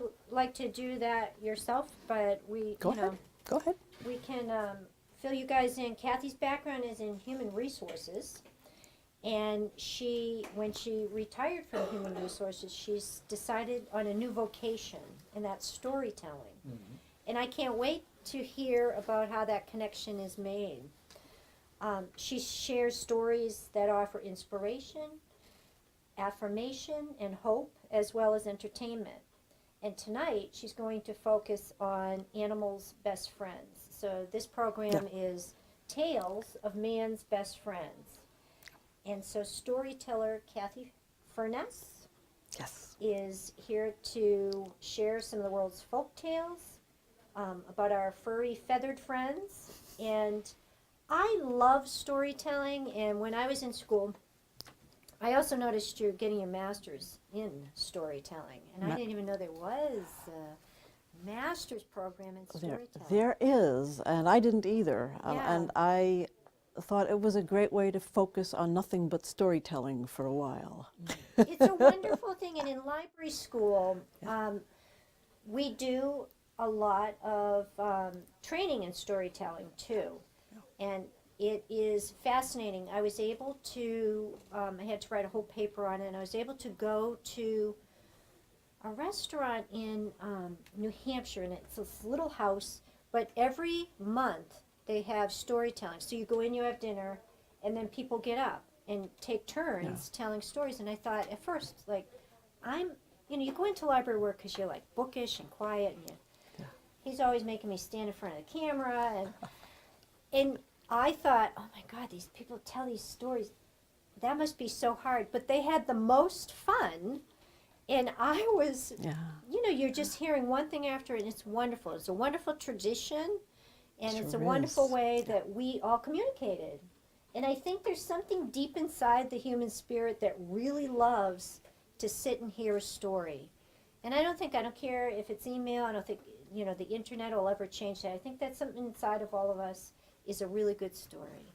you like to do that yourself, but Go ahead. Go ahead. we can fill you guys in. Cathy's background is in human resources, and when she retired from human resources, she's decided on a new vocation, and that's storytelling. Mm-hmm. And I can't wait to hear about how that connection is made. She shares stories that offer inspiration, affirmation, and hope, as well as entertainment. And tonight, she's going to focus on animals' best friends. So this program is Tales of Man's Best Friends. And so storyteller Cathy Furness is here to share some of the world's folk tales about our furry feathered friends. And I love storytelling, and when I was in school, I also noticed you're getting a master's in storytelling, and I didn't even know there was a master's program in storytelling. There is, and I didn't either. Yeah. And I thought it was a great way to focus on nothing but storytelling for a while. It's a wonderful thing, and in library school, we do a lot of training in storytelling too. And it is fascinating. I was able to, I had to write a whole paper on it, and I was able to go to a restaurant in New Hampshire, and it's this little house, but every month they have storytelling. So you go in, you have dinner, and then people get up and take turns telling stories. And I thought at first, like, you go into library work because you're like bookish and quiet, and he's always making me stand in front of the camera, and I thought, oh my God, these people tell these stories. That must be so hard. But they had the most fun. And I was, you're just hearing one thing after it, and it's wonderful. It's a wonderful tradition, and it's a wonderful way that we all communicated. And I think there's something deep inside the human spirit that really loves to sit and hear a story. And I don't care if it's email, I don't think, the internet will ever change that. I think that's something inside of all of us is a really good story.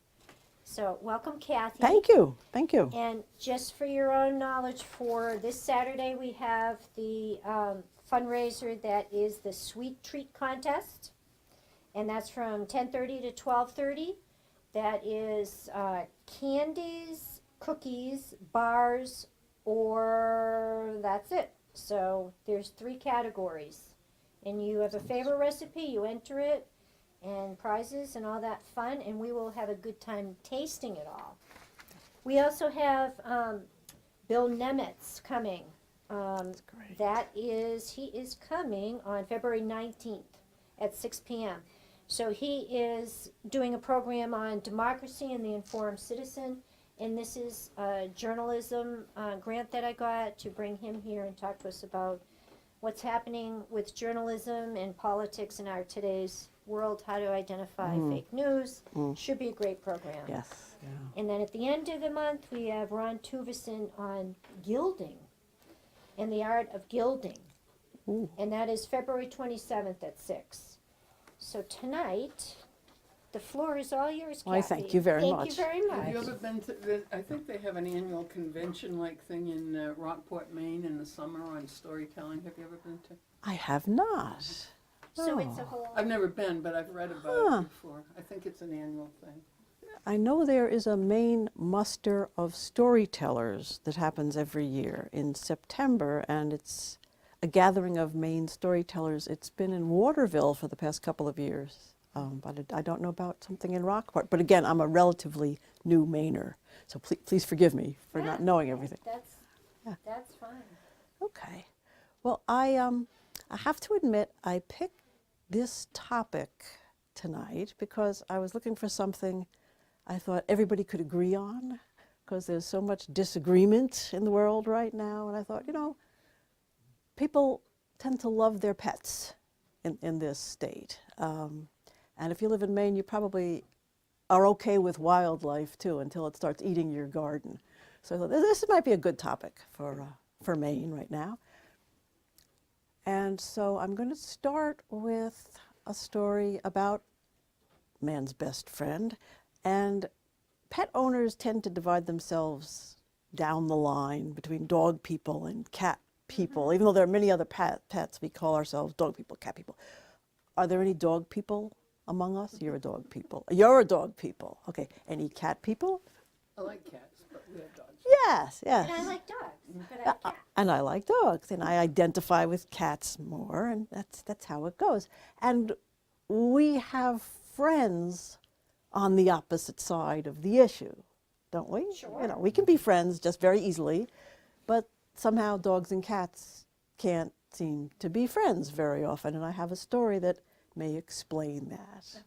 So welcome, Cathy. Thank you. Thank you. And just for your own knowledge, for this Saturday we have the fundraiser that is the Sweet Treat Contest. And that's from 10:30 to 12:30. That is candies, cookies, bars, or that's it. So there's 3 categories. And you have a favorite recipe, you enter it, and prizes and all that fun, and we will have a good time tasting it all. We also have Bill Nemetz coming. That's great. He is coming on February 19th at 6 p.m. So he is doing a program on democracy and the informed citizen, and this is a journalism grant that I got to bring him here and talk to us about what's happening with journalism and politics in our today's world, how to identify fake news. Should be a great program. Yes. Yeah. And then at the end of the month, we have Ron Tuvison on gilding and the art of gilding. Ooh. And that is February 27th at 6. So tonight, the floor is all yours, Cathy. Well, I thank you very Thank much. you very much. Have you ever been to I think they have an annual convention-like thing in Rockport, Maine in the summer on storytelling. Have you ever been to? I have not. So it's a whole... I've never been, but I've read about it before. I think it's an annual thing. I know there is a Maine muster of storytellers that happens every year in September, and it's a gathering of Maine storytellers. It's been in Waterville for the past couple of years, but I don't know about something in Rockport. But again, I'm a relatively new Mainer, so please forgive me for not knowing everything. That's fine. Okay. Well, I have to admit I picked this topic tonight because I was looking for something I thought everybody could agree on, because there's so much disagreement in the world right now. And I thought, people tend to love their pets in this state. And if you live in Maine, you probably are okay with wildlife too until it starts eating your garden. So I thought this might be a good topic for Maine right now. And so I'm going to start with a story about man's best friend. And pet owners tend to divide themselves down the line between dog people and cat people, even though there are many other pets, we call ourselves dog people, cat people. Are there any dog people among us? You're a dog people. You're a dog people. Okay. Any cat people? I like cats, but we have dogs. Yes, yes. And I like dogs, but I like cats. And I like dogs, and I identify with cats more, and that's how it goes. And we have friends on the opposite side of the issue, don't we? Sure. You know, we can be friends just very easily, but somehow dogs and cats can't seem to be friends very often, and I have a story that may explain that.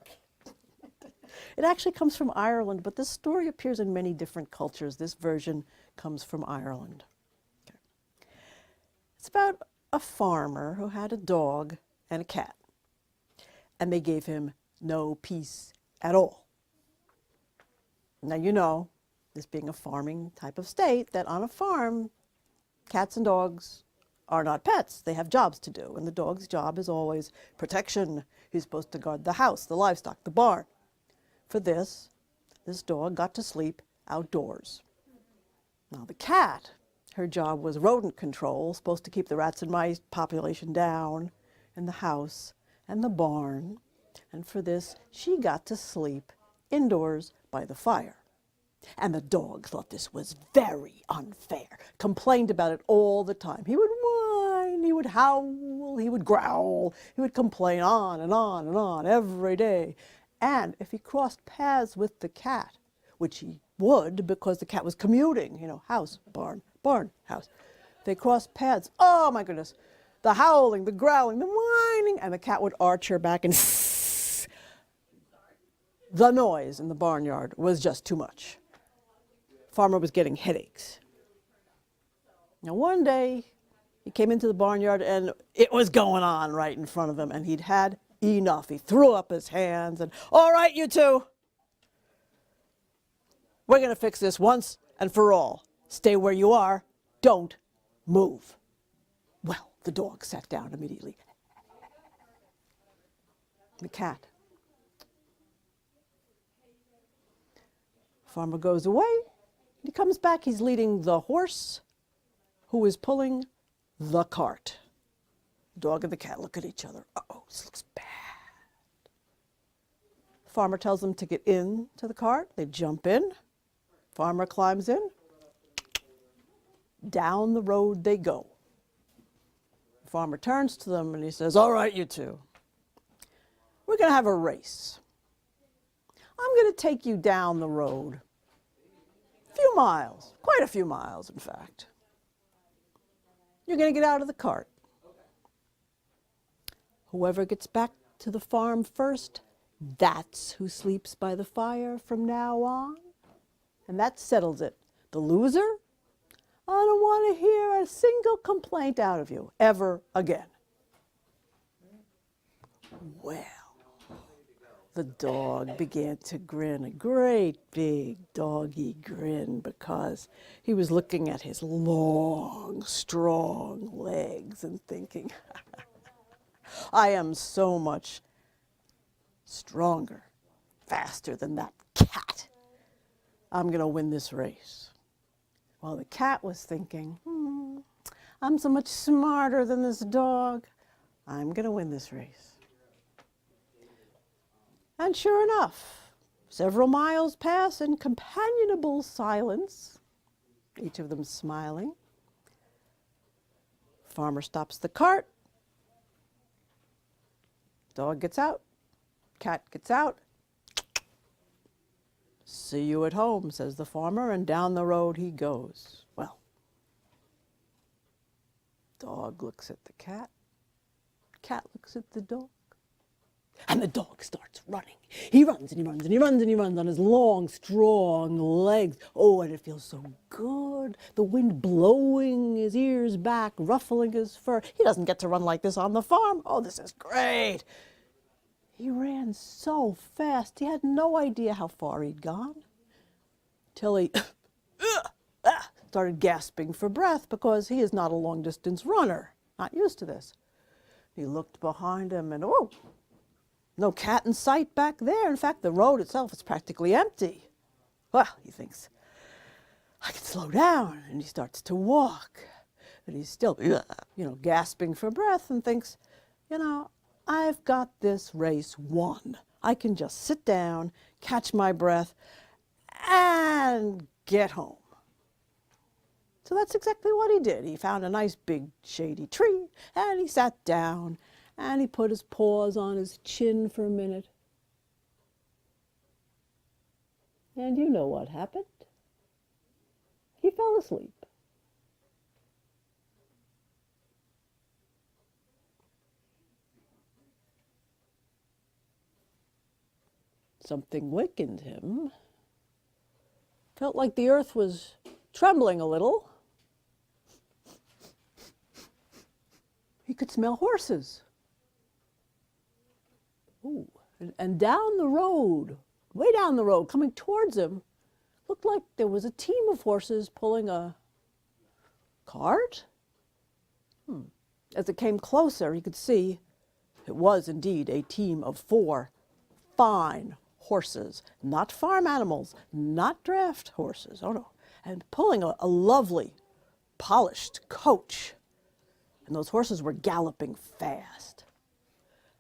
It actually comes from Ireland, but this story appears in many different cultures. This version comes from Ireland. Okay. It's about a farmer who had a dog and a cat, and they gave him no peace at all. Now, you know, this being a farming type of state, that on a farm, cats and dogs are not pets. They have jobs to do, and the dog's job is always protection. He's supposed to guard the house, the livestock, the barn. For this dog got to sleep outdoors. Now the cat, her job was rodent control, supposed to keep the rats and mice population down in the house and the barn. And for this, she got to sleep indoors by the fire. And the dog thought this was very unfair, complained about it all the time. He would whine, he would howl, he would growl, he would complain on and on and on every day. And if he crossed paths with the cat, which he would because the cat was commuting, you know, house, barn, barn, house. They crossed paths. Oh my goodness. The howling, the growling, the whining, and the cat would arch her back and the noise in the barnyard was just too much. Farmer was getting headaches. Now one day he came into the barnyard and it was going on right in front of him, and he'd had enough. He threw up his hands and, all right, you two, we're going to fix this once and for all. Stay where you are. Don't move. Well, the dog sat down immediately. The cat. Farmer goes away. He comes back. He's leading the horse who is pulling the cart. The dog and the cat look at each other. Uh-oh, this looks bad. Farmer tells them to get in to the cart. They jump in. Farmer climbs in. Down the road they go. Farmer turns to them and he says, all right, you two, we're going to have a race. I'm going to take you down the road. A few miles, quite a few miles, in fact. You're going to get out of the cart. Whoever gets back to the farm first, that's who sleeps by the fire from now on. And that settles it. The loser, I don't want to hear a single complaint out of you ever again. Well, the dog began to grin, a great big doggy grin, because he was looking at his long, strong legs and thinking, I am so much stronger, faster than that cat. I'm going to win this race. Well, the cat was thinking, I'm so much smarter than this dog. I'm going to win this race. And sure enough, several miles pass in companionable silence, each of them smiling. Farmer stops the cart. Dog gets out. Cat gets out. See you at home, says the farmer, and down the road he goes. Well, dog looks at the cat. Cat looks at the dog. And the dog starts running. He runs and he runs and he runs and he runs on his long, strong legs. Oh, and it feels so good. The wind blowing his ears back, ruffling his fur. He doesn't get to run like this on the farm. Oh, this is great. He ran so fast, he had no idea how far he'd gone, till he started gasping for breath, because he is not a long-distance runner, not used to this. He looked behind him and, oh, no cat in sight back there. In fact, the road itself is practically empty. Well, he thinks, I can slow down, and he starts to walk. but he's still, gasping for breath and thinks, I've got this race won. I can just sit down, catch my breath, and get home. So that's exactly what he did. He found a nice big shady tree, and he sat down, and he put his paws on his chin for a minute. And you know what happened? He fell asleep. Something wakened him. Felt like the earth was trembling a little. He could smell horses. Ooh, and down the road, way down the road, coming towards him, looked like there was a team of horses pulling a cart. As it came closer, he could see it was indeed a team of 4 fine horses, not farm animals, not draft horses, oh no, and pulling a lovely, polished coach. And those horses were galloping fast.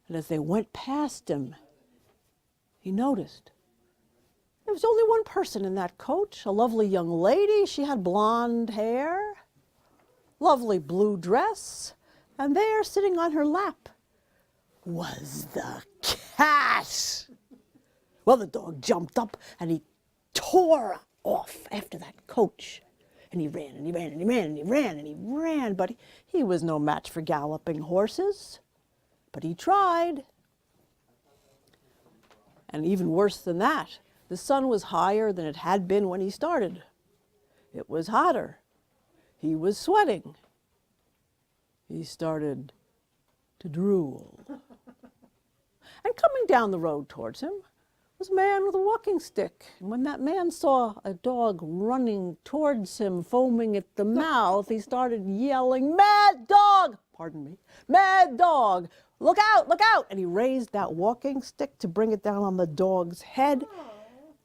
And as they went past him, he noticed there was only one person in that coach, a lovely young lady. She had blonde hair, lovely blue dress, and there, sitting on her lap, was the cat. Well, the dog jumped up and he tore off after that coach. And he ran and he ran and he ran and he ran and he ran, but he was no match for galloping horses. But he tried. And even worse than that, the sun was higher than it had been when he started. It was hotter. He was sweating. He started to drool. And coming down the road towards him was a man with a walking stick. And when that man saw a dog running towards him, foaming at the mouth, he started yelling, "Mad dog!" Pardon me. "Mad dog! Look out, look out!" And he raised that walking stick to bring it down on the dog's head.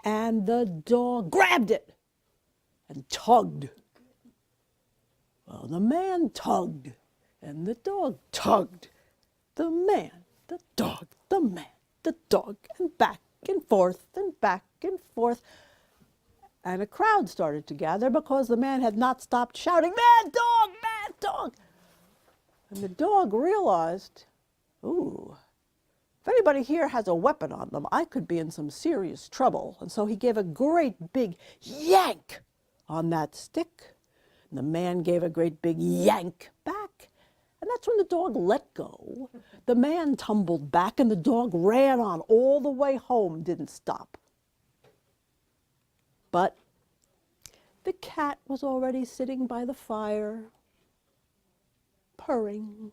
And the dog grabbed it and tugged. Well, the man tugged, and the dog tugged. The man, the dog, the man, the dog, and back and forth and back and forth. And a crowd started to gather because the man had not stopped shouting, "Mad dog, mad dog!" And the dog realized, ooh, if anybody here has a weapon on them, I could be in some serious trouble. And so he gave a great big yank on that stick. And the man gave a great big yank back. And that's when the dog let go. The man tumbled back and the dog ran on all the way home, didn't stop. But the cat was already sitting by the fire, purring.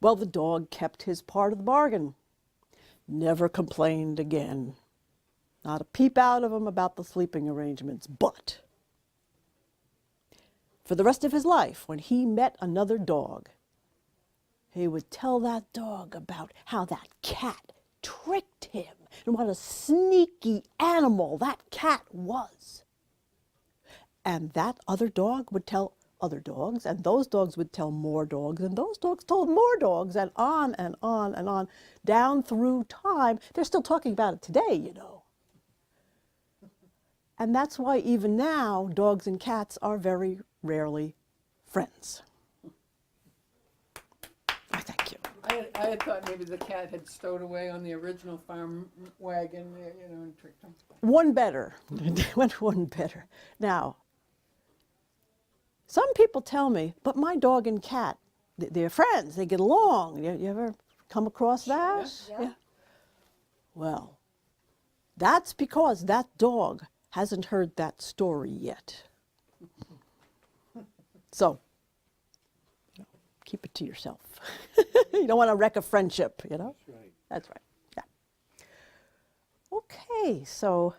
Well, the dog kept his part of the bargain. Never complained again. Not a peep out of him about the sleeping arrangements. But for the rest of his life, when he met another dog, he would tell that dog about how that cat tricked him and what a sneaky animal that cat was. And that other dog would tell other dogs, and those dogs would tell more dogs, and those dogs told more dogs, and on and on and on, down through time. They're still talking about it today, you know. And that's why even now, dogs and cats are very rarely friends. I thank you. I had thought maybe the cat had stowed away on the original farm wagon, and tricked him. One better. Went one better. Now, some people tell me, but my dog and cat, they're friends, they get along. You ever come across that? Yeah. Well, that's because that dog hasn't heard that story yet. So, keep it to yourself. You don't want to wreck a friendship, you know? That's right. That's right, yeah. Okay, so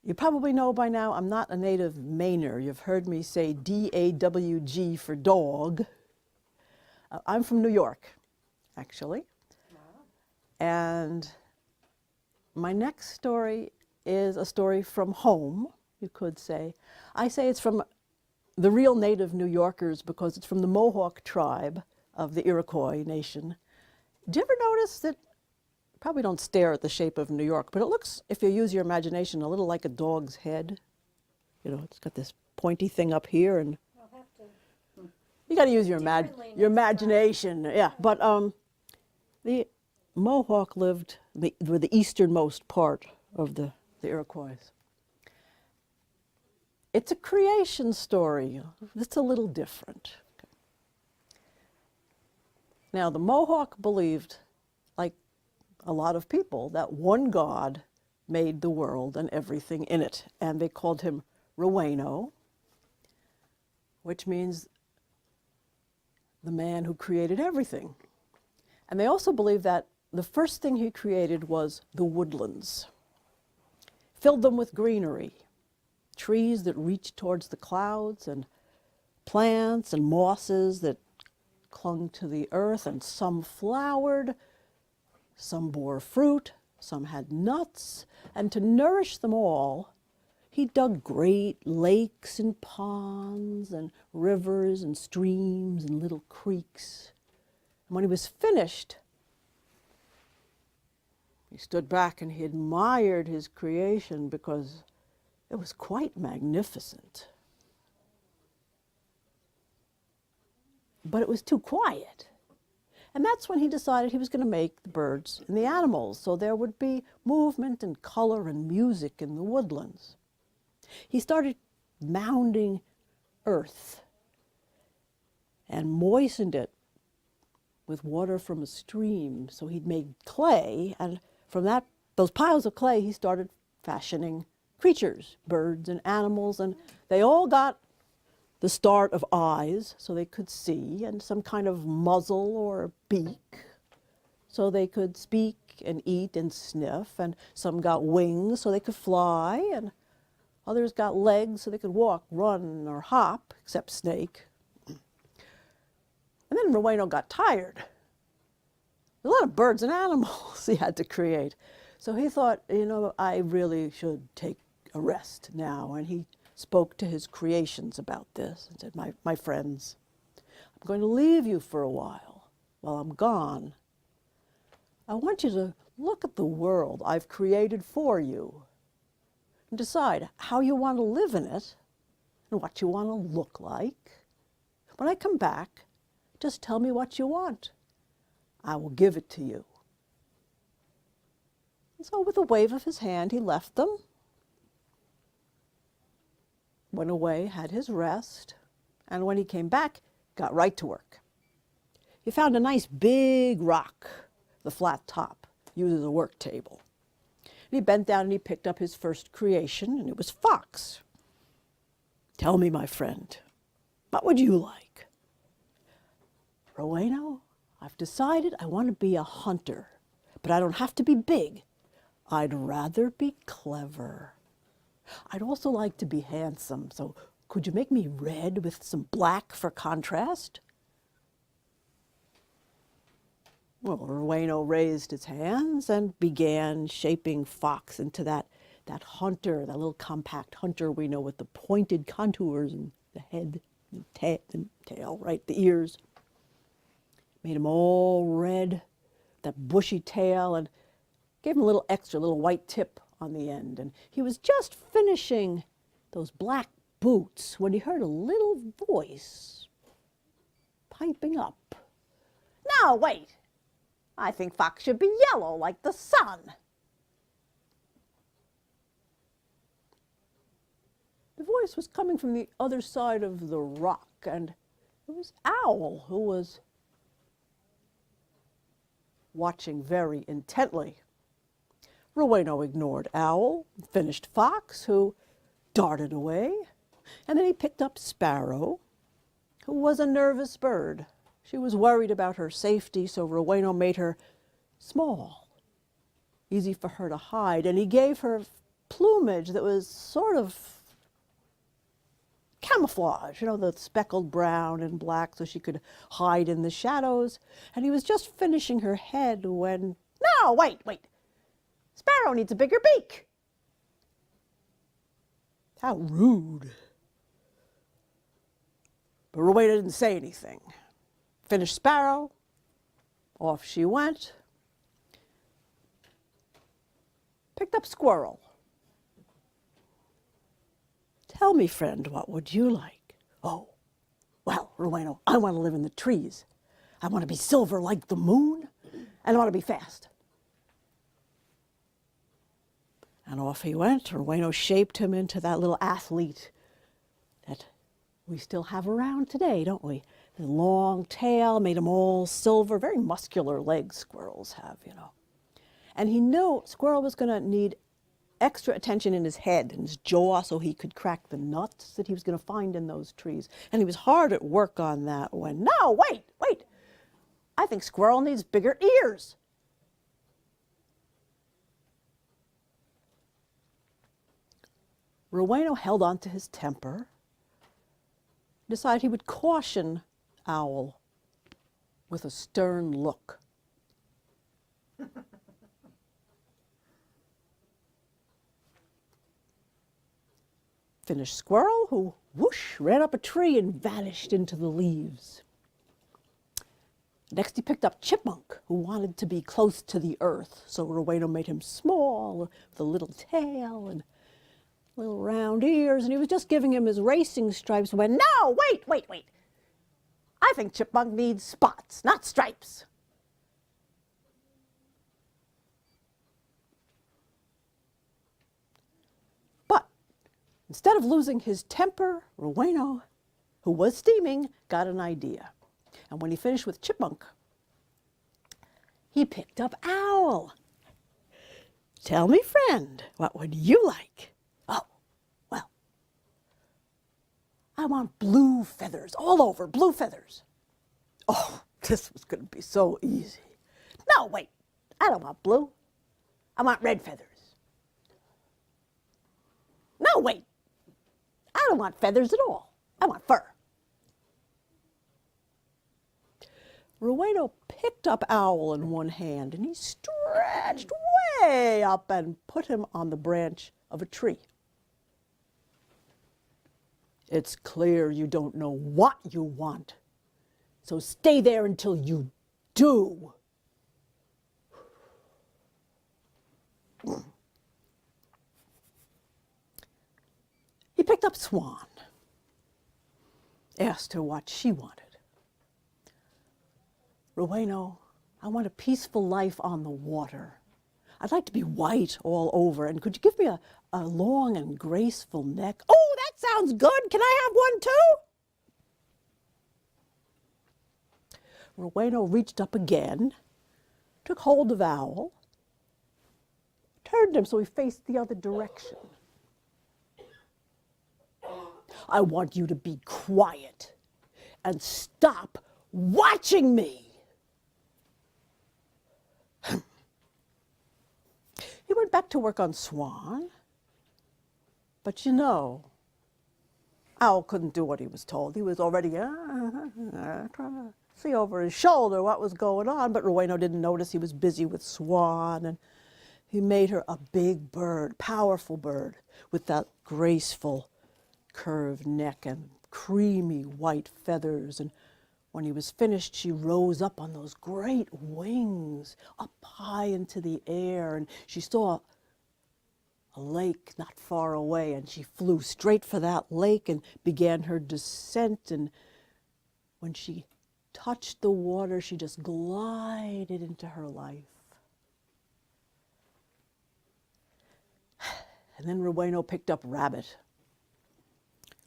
you probably know by now I'm not a native Mainer. You've heard me say D-A-W-G for dog. I'm from New York, actually. Wow. And my next story is a story from home, you could say. I say it's from the real native New Yorkers, because it's from the Mohawk tribe of the Iroquois nation. Do you ever notice that, probably don't stare at the shape of New York, but it looks, if you use your imagination, a little like a dog's head. You know, it's got this pointy thing up here, and I'll have to. you got to use your Differently your next time. imagination. Yeah, but the Mohawk were the easternmost part of the Iroquois. It's a creation story. It's a little different. Now, the Mohawk believed, like a lot of people, that one God made the world and everything in it, and they called him Roweno, which means the man who created everything. And they also believed that the first thing he created was the woodlands, filled them with greenery, trees that reached towards the clouds, and plants and mosses that clung to the earth, and some flowered, some bore fruit, some had nuts, and to nourish them all, he dug great lakes and ponds and rivers and streams and little creeks. And when he was finished, he stood back and he admired his creation because it was quite magnificent. But it was too quiet. And that's when he decided he was going to make the birds and the animals, so there would be movement and color and music in the woodlands. He started mounding earth and moistened it with water from a stream. So he'd made clay, and from those piles of clay, he started fashioning creatures, birds and animals, and they all got the start of eyes so they could see, and some kind of muzzle or beak so they could speak and eat and sniff, and some got wings so they could fly, and others got legs so they could walk, run, or hop, except Snake. And then Roweno got tired. A lot of birds and animals he had to create. So he thought, you know, I really should take a rest now. And he spoke to his creations about this and said, my friends, I'm going to leave you for a while I'm gone. I want you to look at the world I've created for you and decide how you want to live in it and what you want to look like. When I come back, just tell me what you want. I will give it to you. And so with a wave of his hand, he left them, went away, had his rest, and when he came back, got right to work. He found a nice big rock, the flat top, used as a work table. And he bent down and he picked up his first creation, and it was Fox. Tell me, my friend, what would you like? Roweno, I've decided I want to be a hunter, but I don't have to be big. I'd rather be clever. I'd also like to be handsome, so could you make me red with some black for contrast? Well, Roweno raised his hands and began shaping Fox into that hunter, that little compact hunter we know with the pointed contours and the head and tail, right, the ears. Made him all red, that bushy tail, and gave him a little extra, little white tip on the end. And he was just finishing those black boots when he heard a little voice piping up. No, wait. I think Fox should be yellow like the sun. The voice was coming from the other side of the rock, and it was Owl who was watching very intently. Roweno ignored Owl, finished Fox, who darted away, and then he picked up Sparrow, who was a nervous bird. She was worried about her safety, so Roweno made her small, easy for her to hide, and he gave her plumage that was sort of camouflage, you know, the speckled brown and black so she could hide in the shadows. And he was just finishing her head when, no, wait. Sparrow needs a bigger beak. How rude. But Rowena didn't say anything. Finished Sparrow, off she went. Picked up Squirrel. Tell me, friend, what would you like? Oh, well, Rowena, I want to live in the trees. I want to be silver like the moon, and I want to be fast. And off he went. Rowena shaped him into that little athlete that we still have around today, don't we? The long tail made him all silver, very muscular legs squirrels have, you know. And he knew Squirrel was going to need extra attention in his head and his jaw so he could crack the nuts that he was going to find in those trees. And he was hard at work on that when, no, wait. I think Squirrel needs bigger ears. Rowena held on to his temper, decided he would caution Owl with a stern look. Finished Squirrel, who whoosh ran up a tree and vanished into the leaves. Next he picked up Chipmunk, who wanted to be close to the earth, so Rowena made him small, with a little tail and little round ears, and he was just giving him his racing stripes when, no, wait. I think Chipmunk needs spots, not stripes. But instead of losing his temper, Rowena, who was steaming, got an idea. And when he finished with Chipmunk, he picked up Owl. Tell me, friend, what would you like? Oh, well, I want blue feathers, all over, blue feathers. Oh, this was going to be so easy. No, wait, I don't want blue. I want red feathers. No, wait, I don't want feathers at all. I want fur. Rowena picked up Owl in one hand and he stretched way up and put him on the branch of a tree. It's clear you don't know what you want, so stay there until you do. He picked up Swan, asked her what she wanted. Rowena, I want a peaceful life on the water. I'd like to be white all over, and could you give me a long and graceful neck? Oh, that sounds good. Can I have one too? Rowena reached up again, took hold of Owl, turned him so he faced the other direction. I want you to be quiet and stop watching me. He went back to work on Swan, but you know, Owl couldn't do what he was told. He was already trying to see over his shoulder what was going on, but Rowena didn't notice he was busy with Swan, and he made her a big bird, powerful bird, with that graceful curved neck and creamy white feathers. And when he was finished, she rose up on those great wings, up high into the air, and she saw a lake not far away, and she flew straight for that lake and began her descent. And when she touched the water, she just glided into her life. And then Rowena picked up Rabbit,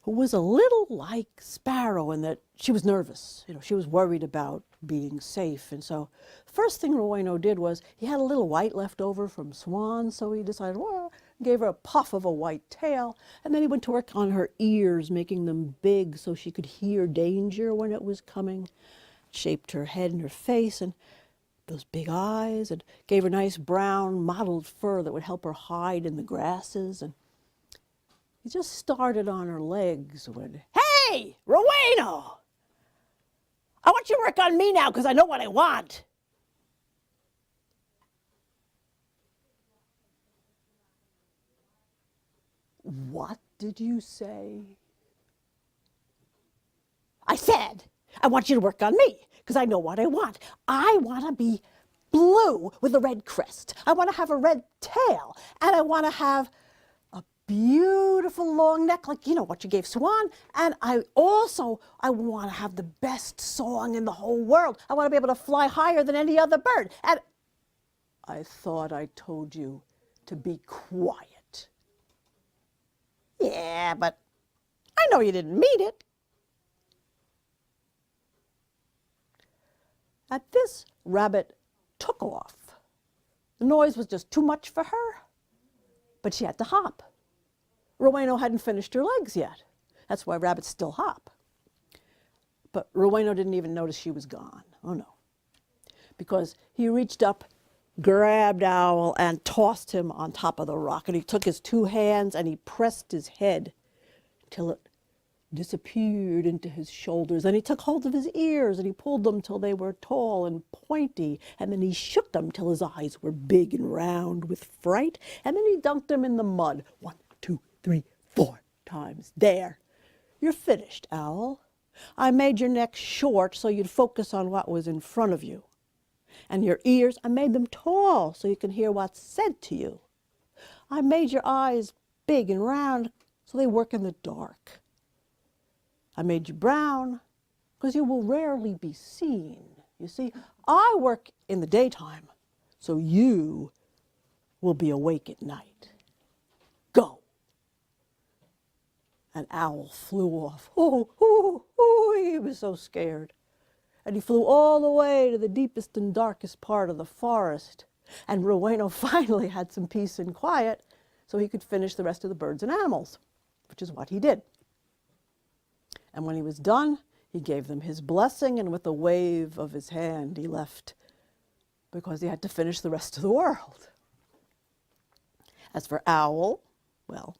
who was a little like Sparrow in that she was nervous. You know, she was worried about being safe. And so the first thing Rowena did was, he had a little white left over from Swan, so he decided, well, gave her a puff of a white tail, and then he went to work on her ears, making them big so she could hear danger when it was coming, shaped her head and her face, and those big eyes, and gave her nice brown mottled fur that would help her hide in the grasses. And he just started on her legs when, hey, Rowena, I want you to work on me now because I know what I want. What did you say? I said, I want you to work on me because I know what I want. I want to be blue with a red crest. I want to have a red tail, and I want to have a beautiful long neck like, you know, what you gave Swan. And I want to have the best song in the whole world. I want to be able to fly higher than any other bird. And I thought I told you to be quiet. Yeah, but I know you didn't mean it. At this, Rabbit took off. The noise was just too much for her, but she had to hop. Roweno hadn't finished her legs yet. That's why rabbits still hop. But Roweno didn't even notice she was gone. Oh no. Because he reached up, grabbed Owl, and tossed him on top of the rock. And he took his two hands and he pressed his head till it disappeared into his shoulders. And he took hold of his ears and he pulled them till they were tall and pointy. And then he shook them till his eyes were big and round with fright. And then he dunked them in the mud 1, 2, 3, 4 times. There, you're finished, Owl. I made your neck short so you'd focus on what was in front of you. And your ears, I made them tall so you can hear what's said to you. I made your eyes big and round so they work in the dark. I made you brown because you will rarely be seen. You see, I work in the daytime so you will be awake at night. Go. And Owl flew off. He was so scared. And he flew all the way to the deepest and darkest part of the forest. And Roweno finally had some peace and quiet so he could finish the rest of the birds and animals, which is what he did. And when he was done, he gave them his blessing, and with a wave of his hand, he left because he had to finish the rest of the world. As for Owl, well,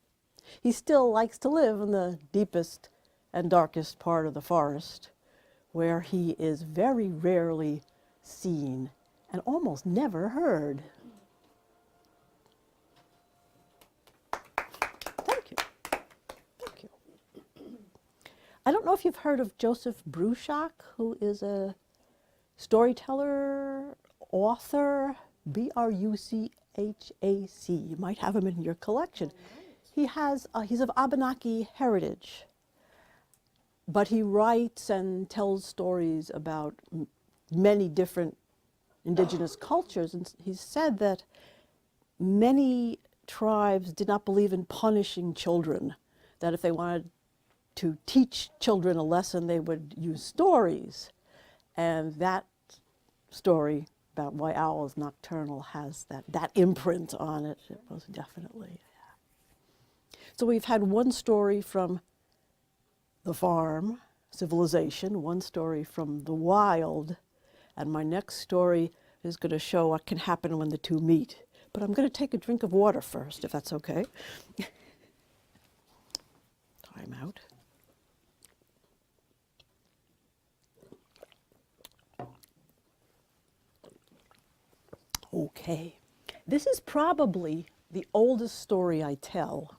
he still likes to live in the deepest and darkest part of the forest, where he is very rarely seen and almost never heard. Thank you. Thank you. I don't know if you've heard of Joseph Bruchac, who is a storyteller, author, Bruchac. You might have him in your collection. He's of Abenaki heritage, but he writes and tells stories about many different indigenous cultures. And he said that many tribes did not believe in punishing children, that if they wanted to teach children a lesson, they would use stories. And that story about why Owl is nocturnal has that imprint on it, most definitely. Yeah. So we've had one story from the farm, civilization, one story from the wild, and my next story is going to show what can happen when the two meet. But I'm going to take a drink of water first, if that's okay. Time out. Okay, this is probably the oldest story I tell,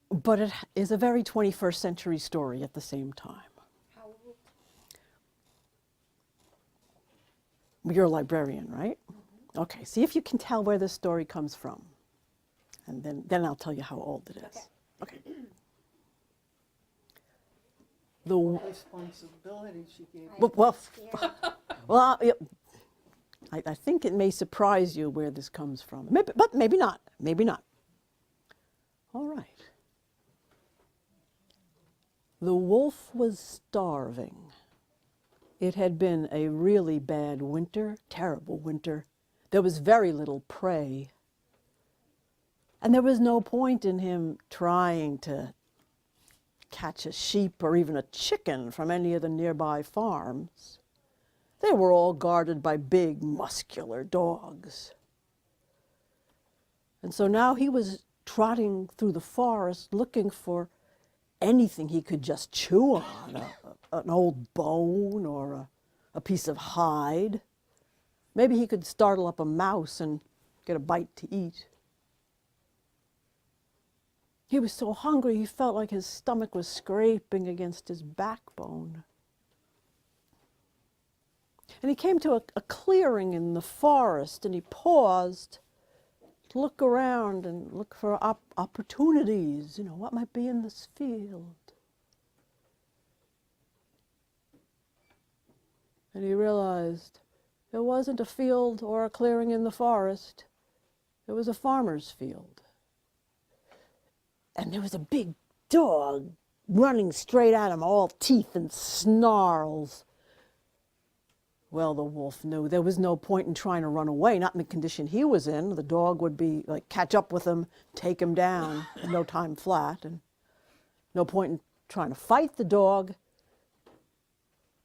but it is a very 21st century story at the same time. How old? You're a librarian, right? Mm-hmm. Okay, see if you can tell where this story comes from, and then I'll tell you how old it is. Okay. What responsibility she gave you. Well, I think it may surprise you where this comes from, but maybe not, maybe not. All right. The wolf was starving. It had been a really bad winter, terrible winter. There was very little prey. And there was no point in him trying to catch a sheep or even a chicken from any of the nearby farms. They were all guarded by big, muscular dogs. And so now he was trotting through the forest looking for anything he could just chew on, an old bone or a piece of hide. Maybe he could startle up a mouse and get a bite to eat. He was so hungry he felt like his stomach was scraping against his backbone. And he came to a clearing in the forest, and he paused to look around and look for opportunities, what might be in this field. And he realized there wasn't a field or a clearing in the forest. It was a farmer's field. And there was a big dog running straight at him, all teeth and snarls. Well, the wolf knew there was no point in trying to run away, not in the condition he was in. The dog would be like catch up with him, take him down in no time flat, and no point in trying to fight the dog.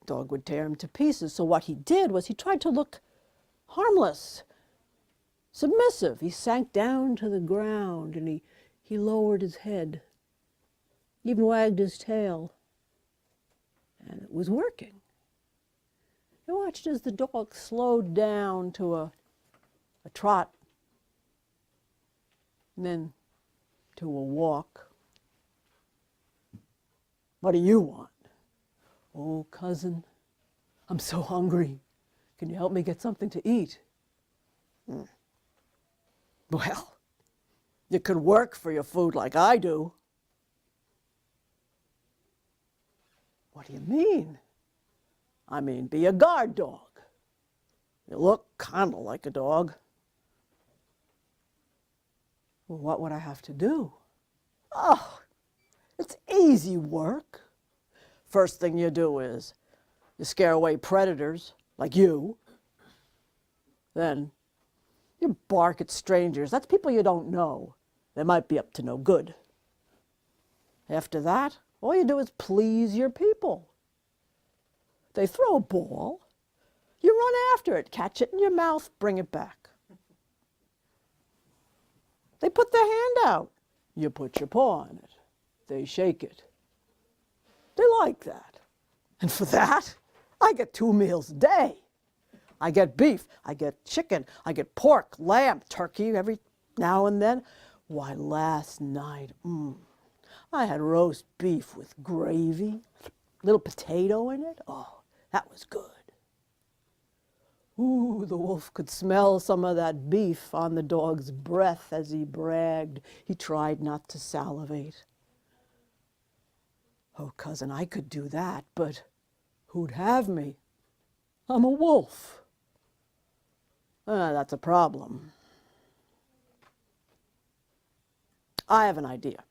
Dog would tear him to pieces. So what he did was he tried to look harmless, submissive. He sank down to the ground and he lowered his head, even wagged his tail, and it was working. I watched as the dog slowed down to a trot, and then to a walk. What do you want? Oh, cousin, I'm so hungry. Can you help me get something to eat? Well, you could work for your food like I do. What do you mean? I mean, be a guard dog. You look kind of like a dog. Well, what would I have to do? Oh, it's easy work. First thing you do is you scare away predators like you. Then you bark at strangers. That's people you don't know. They might be up to no good. After that, all you do is please your people. They throw a ball, you run after it, catch it in your mouth, bring it back. They put their hand out, you put your paw on it. They shake it. They like that. And for that, I get 2 meals a day. I get beef, I get chicken, I get pork, lamb, turkey every now and then. Why, last night, I had roast beef with gravy, little potato in it. Oh, that was good. Ooh, the wolf could smell some of that beef on the dog's breath as he bragged. He tried not to salivate. Oh, cousin, I could do that, but who'd have me? I'm a wolf. That's a problem. I have an idea.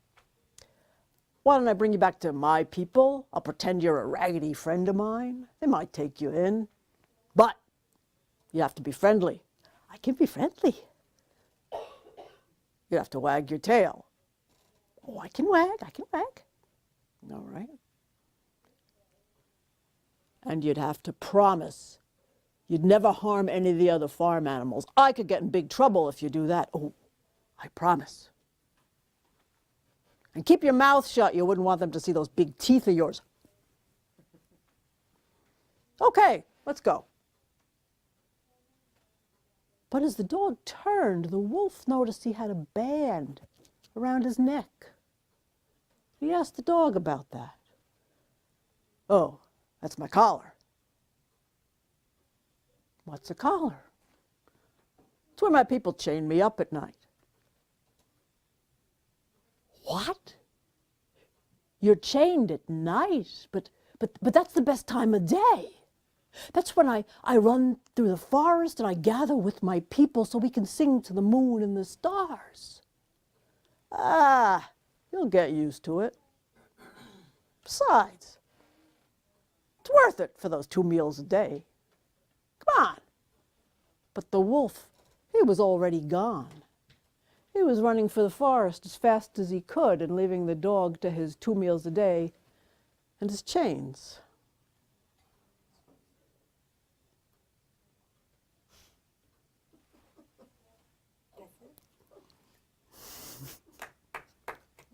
Why don't I bring you back to my people? I'll pretend you're a raggedy friend of mine. They might take you in, but you have to be friendly. I can be friendly. You have to wag your tail. Oh, I can wag. All right. And you'd have to promise you'd never harm any of the other farm animals. I could get in big trouble if you do that. Oh, I promise. And keep your mouth shut. You wouldn't want them to see those big teeth of yours. Okay, let's go. But as the dog turned, the wolf noticed he had a band around his neck. He asked the dog about that. Oh, that's my collar. What's a collar? It's where my people chain me up at night. What? You're chained at night? But that's the best time of day. That's when I run through the forest and I gather with my people so we can sing to the moon and the stars. Ah, you'll get used to it. Besides, it's worth it for those 2 meals a day. Come on. But the wolf, he was already gone. He was running for the forest as fast as he could and leaving the dog to his 2 meals a day and his chains.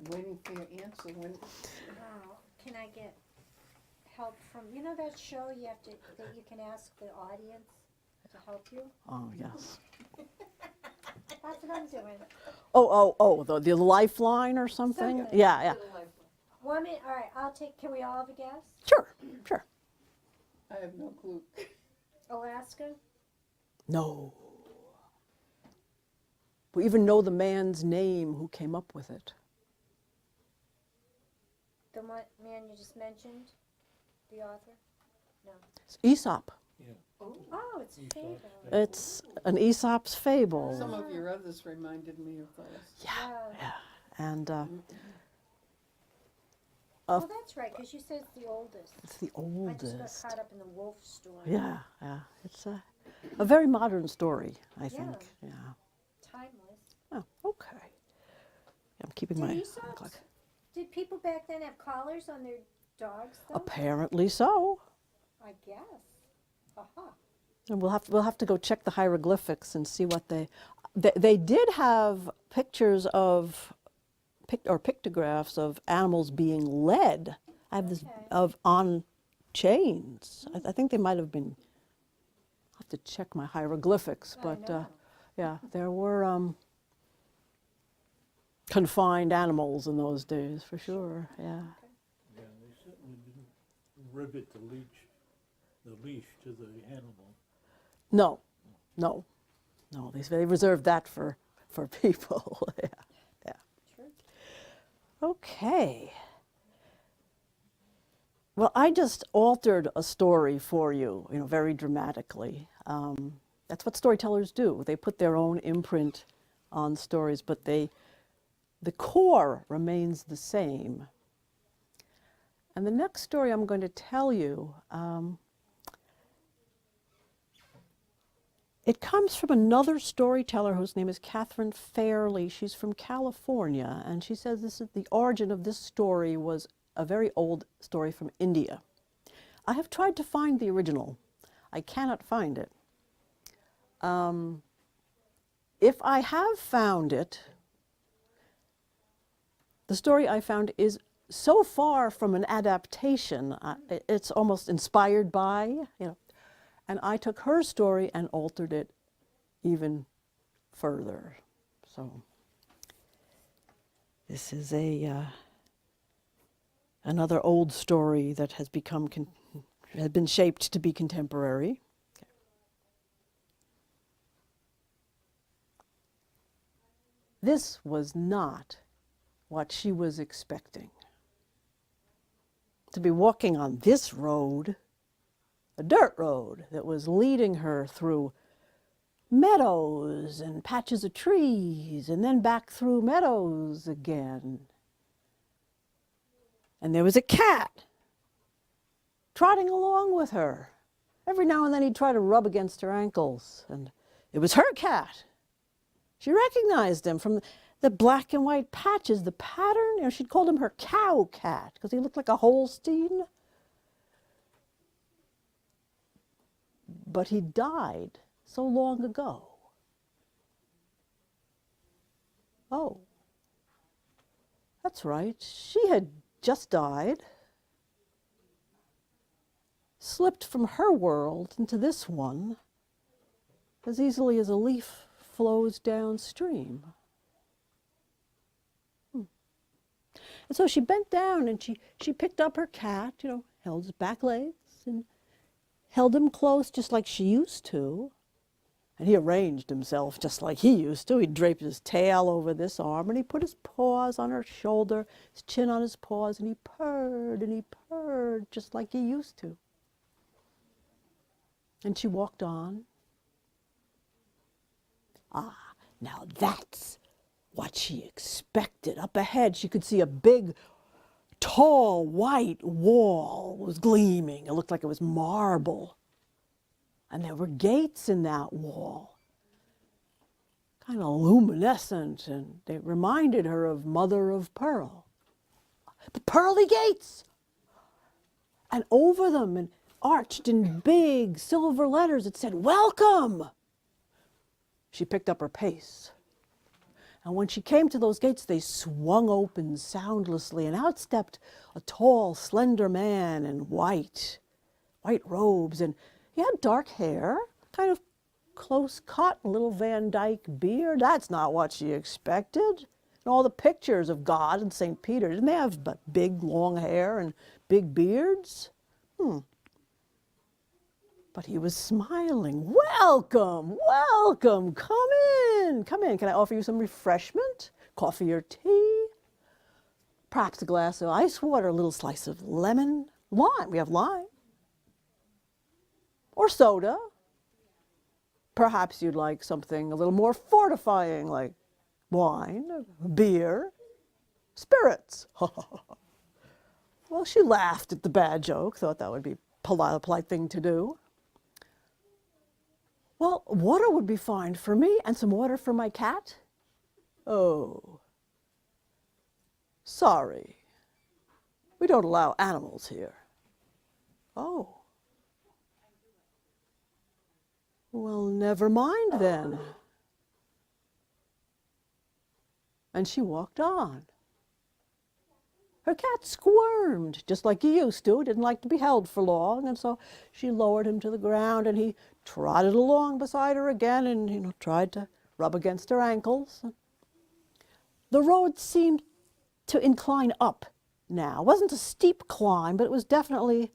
Waiting for your answer. Oh, can I get help from, that show that you can ask the audience to help you? Oh, yes. That's what I'm doing. Oh, the lifeline or something? Something. Yeah. 1 minute, all right, I'll take, can we all have a guess? Sure. I have no clue. Alaska? No. We even know the man's name who came up with it. The man you just mentioned? The author? No. It's Aesop. Oh, it's a fable. It's an Aesop's fable. Some of your others reminded me of those. Yeah. And Oh, that's right, because you said it's the oldest. it's the I just oldest. got caught up in the wolf story. Yeah. It's a very modern story, I think. Yeah. Timeless. Oh, okay. I'm keeping Did my Aesop's, clock. did people back then have collars on their dogs, though? Apparently so. I guess. Aha. And we'll have to go check the hieroglyphics and see what they did have pictures of pictographs of animals being led. I have this of on chains. I think they might have been. I'll have to check my hieroglyphics, but know. yeah, there were confined animals in those days for sure. Yeah. Yeah, they certainly didn't rivet the leash to the animal. No. They reserved that for people. Yeah. True. Okay. Well, I just altered a story for you, very dramatically. That's what storytellers do. They put their own imprint on stories, but the core remains the same. And the next story I'm going to tell you, it comes from another storyteller whose name is Cathy Furness. She's from California, and she says the origin of this story was a very old story from India. I have tried to find the original. I cannot find it. If I have found it, the story I found is so far from an adaptation, it's almost inspired by, and I took her story and altered it even further. So this is another old story that has been shaped to be contemporary. Okay. This was not what she was expecting. To be walking on this road, a dirt road that was leading her through meadows and patches of trees, and then back through meadows again. And there was a cat trotting along with her. Every now and then he'd try to rub against her ankles, and it was her cat. She recognized him from the black and white patches, the pattern. She'd called him her cow cat because he looked like a Holstein. But he died so long ago. Oh, that's right. She had just died, slipped from her world into this one as easily as a leaf flows downstream. And so she bent down and she picked up her cat, held his back legs and held him close just like she used to. And he arranged himself just like he used to. He draped his tail over this arm, and he put his paws on her shoulder, his chin on his paws, and he purred just like he used to. And she walked on. Ah, now that's what she expected. Up ahead, she could see a big, tall, white wall was gleaming. It looked like it was marble. And there were gates in that wall, kind of luminescent, and they reminded her of mother of pearl. The pearly gates! And over them, and arched in big silver letters, it said, "Welcome!" She picked up her pace. And when she came to those gates, they swung open soundlessly, and out stepped a tall, slender man in white robes, and he had dark hair, kind of close cut, a little Van Dyke beard. That's not what she expected. And all the pictures of God and St. Peter, didn't they have big long hair and big beards? But he was smiling. Welcome, welcome, come in, come in. Can I offer you some refreshment? Coffee or tea? Perhaps a glass of ice water, a little slice of lemon. Lime, we have lime. Or soda. Perhaps you'd like something a little more fortifying, like wine, beer, spirits. Well, she laughed at the bad joke, thought that would be a polite thing to do. Well, water would be fine for me, and some water for my cat. Oh, sorry. We don't allow animals here. Oh. Well, never mind then. And she walked on. Her cat squirmed, just like he used to, didn't like to be held for long, and so she lowered him to the ground, and he trotted along beside her again and, tried to rub against her ankles. The road seemed to incline up now. It wasn't a steep climb, but it was definitely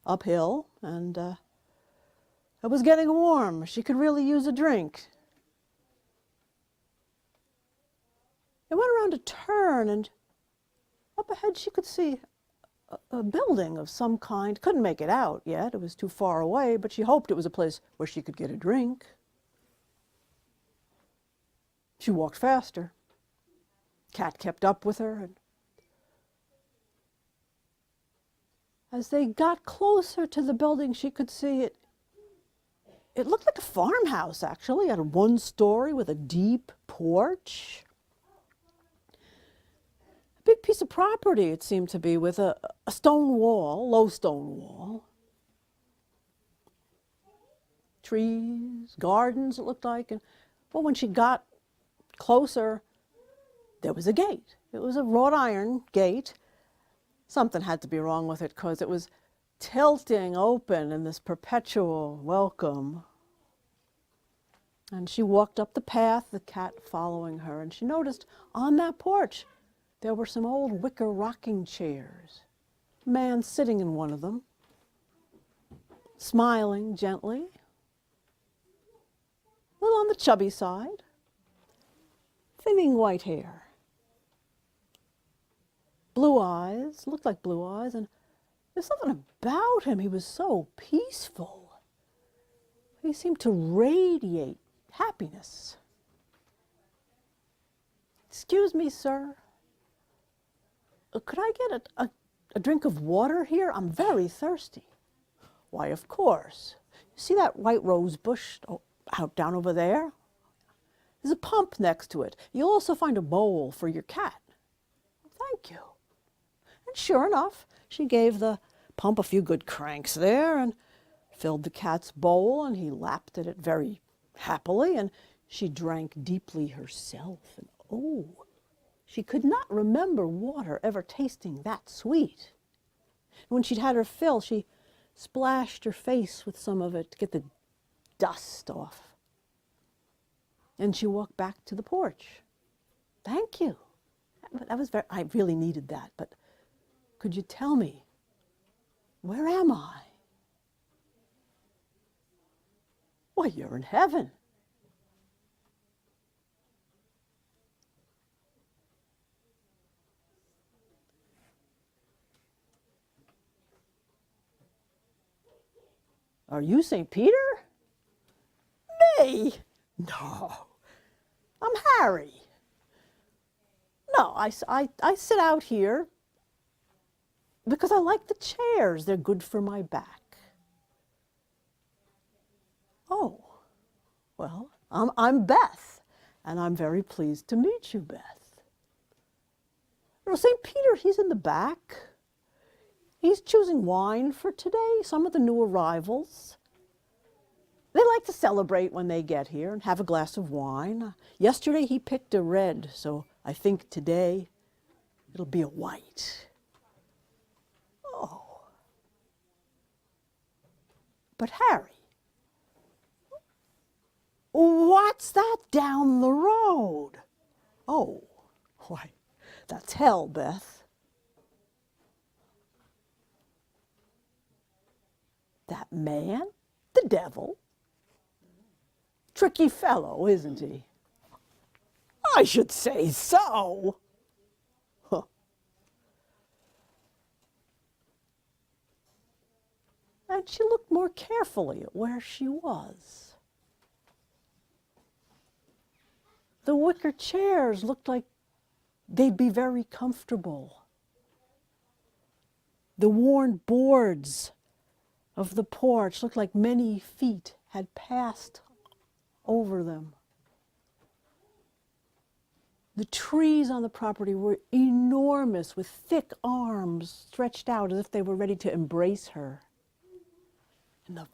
uphill, and it was getting warm. She could really use a drink. It went around a turn, and up ahead she could see a building of some kind. Couldn't make it out yet. It was too far away, but she hoped it was a place where she could get a drink. She walked faster. Cat kept up with her, and as they got closer to the building, she could see it. It looked like a farmhouse, actually. It had one story with a deep porch. A big piece of property, it seemed to be, with a stone wall, low stone wall. Trees, gardens, it looked like. And well, when she got closer, there was a gate. It was a wrought iron gate. Something had to be wrong with it because it was tilting open in this perpetual welcome. And she walked up the path, the cat following her, and she noticed on that porch there were some old wicker rocking chairs. A man sitting in one of them, smiling gently, a little on the chubby side, thinning white hair, blue eyes, looked like blue eyes, and there's something about him. He was so peaceful. He seemed to radiate happiness. Excuse me, sir. Could I get a drink of water here? I'm very thirsty. Why, of course. You see that white rose bush out down over there? There's a pump next to it. You'll also find a bowl for your cat. Thank you. And sure enough, she gave the pump a few good cranks there and filled the cat's bowl, and he lapped at it very happily, and she drank deeply herself. And oh, she could not remember water ever tasting that sweet. When she'd had her fill, she splashed her face with some of it to get the dust off. And she walked back to the porch. Thank you. That was I really needed that, but could you tell me, where am I? Why, you're in heaven. Are you St. Peter? Me? No, I'm Harry. No, I sit out here because I like the chairs. They're good for my back. Oh, well, I'm Beth, and I'm very pleased to meet you, Beth. Well, St. Peter, he's in the back. He's choosing wine for today, some of the new arrivals. They like to celebrate when they get here and have a glass of wine. Yesterday he picked a red, so I think today it'll be a white. Oh. But Harry, What's that down the road? Oh, why, that's hell, Beth. That man? The devil? Tricky fellow, isn't he? I should say so. Huh. And she looked more carefully at where she was. The wicker chairs looked like they'd be very comfortable. The worn boards of the porch looked like many feet had passed over them. The trees on the property were enormous, with thick arms stretched out as if they were ready to embrace her. And the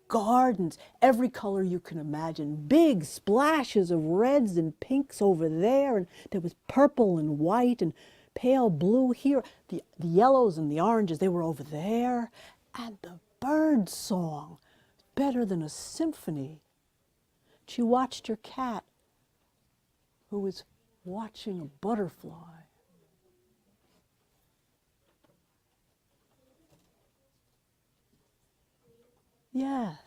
gardens, every color you can imagine, big splashes of reds and pinks over there, and there was purple and white and pale blue here. The yellows and the oranges, they were over there. And the bird song, better than a symphony. She watched her cat, who was watching a butterfly. Yes,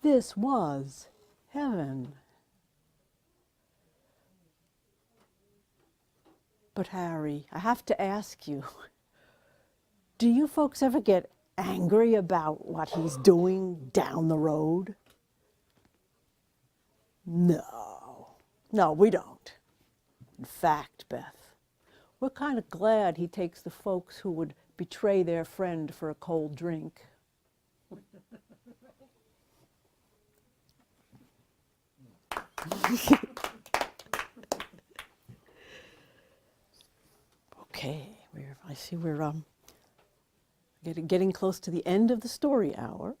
this was heaven. But Harry, I have to ask you, do you folks ever get angry about what he's doing down the road? No, we don't. In fact, Beth, we're kind of glad he takes the folks who would betray their friend for a cold drink. Okay, I see we're getting close to the end of the story hour.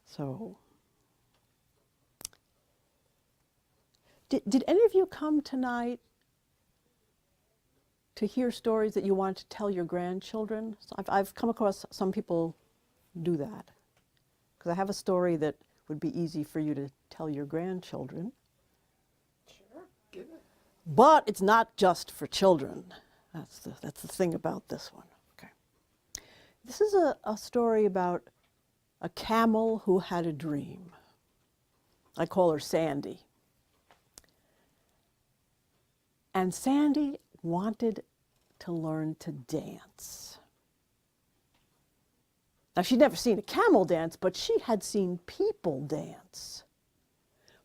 So, did any of you come tonight to hear stories that you want to tell your grandchildren? So I've come across some people do that, because I have a story that would be easy for you to tell your grandchildren. Sure, give it. But it's not just for children. That's the thing about this one. Okay. This is a story about a camel who had a dream. I call her Sandy. And Sandy wanted to learn to dance. Now, she'd never seen a camel dance, but she had seen people dance,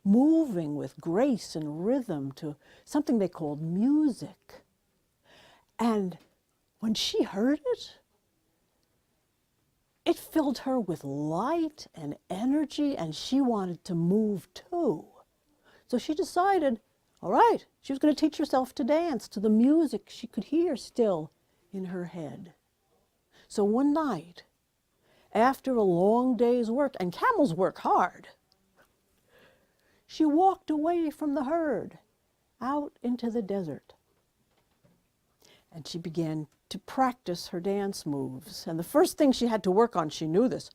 moving with grace and rhythm to something they called music. And when she heard it, it filled her with light and energy, and she wanted to move too. So she decided, all right, she was going to teach herself to dance to the music she could hear still in her head. So one night, after a long day's work, and camels work hard, she walked away from the herd out into the desert. And she began to practice her dance moves. And the first thing she had to work on, she knew this,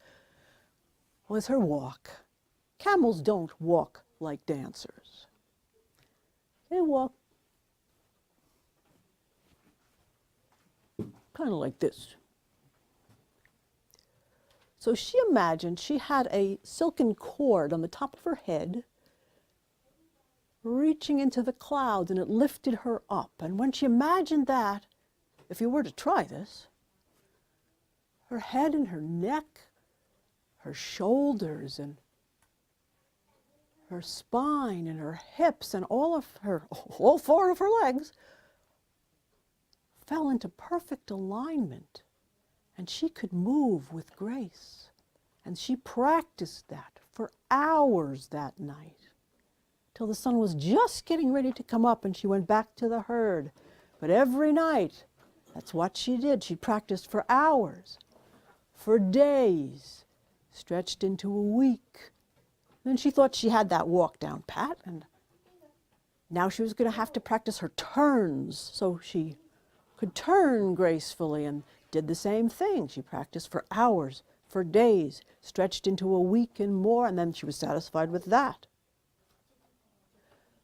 was her walk. Camels don't walk like dancers. They walk kind of like this. So she imagined she had a silken cord on the top of her head, reaching into the clouds, and it lifted her up. And when she imagined that, if you were to try this, her head and her neck, her shoulders and her spine and her hips and all four of her legs fell into perfect alignment, and she could move with grace. And she practiced that for hours that night, till the sun was just getting ready to come up and she went back to the herd. But every night, that's what she did. She practiced for hours, for days, stretched into a week. Then she thought she had that walk down pat, and now she was going to have to practice her turns so she could turn gracefully, and did the same thing. She practiced for hours, for days, stretched into a week and more, and then she was satisfied with that.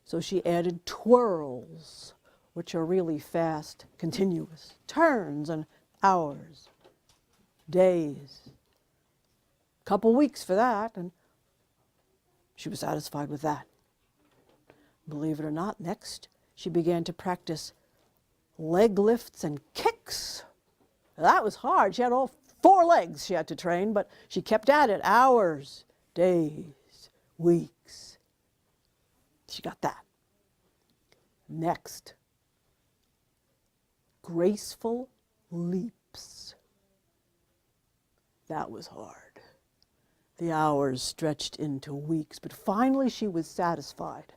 So she added twirls, which are really fast, continuous, turns and hours, days, couple weeks for that, and she was satisfied with that. Believe it or not, next she began to practice leg lifts and kicks. That was hard. She had all 4 legs she had to train, but she kept at it hours, days, weeks. She got that. Next, graceful leaps. That was hard. The hours stretched into weeks, but finally she was satisfied.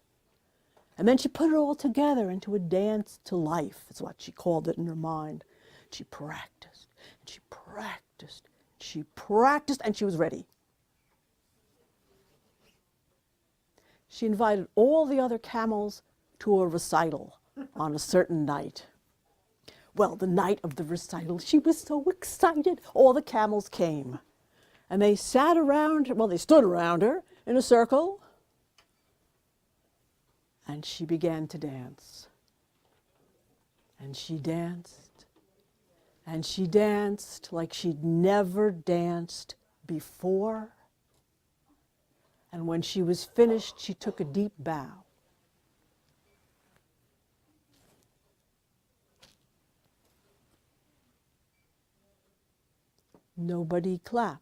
And then she put it all together into a dance to life, is what she called it in her mind. She practiced, and she practiced, she practiced, and she was ready. She invited all the other camels to a recital on a certain night. Well, the night of the recital, she was so excited. All the camels came. And they sat around, well, they stood around her in a circle. And she began to dance. And she danced. And she danced like she'd never danced before. And when she was finished, she took a deep bow. Nobody clapped.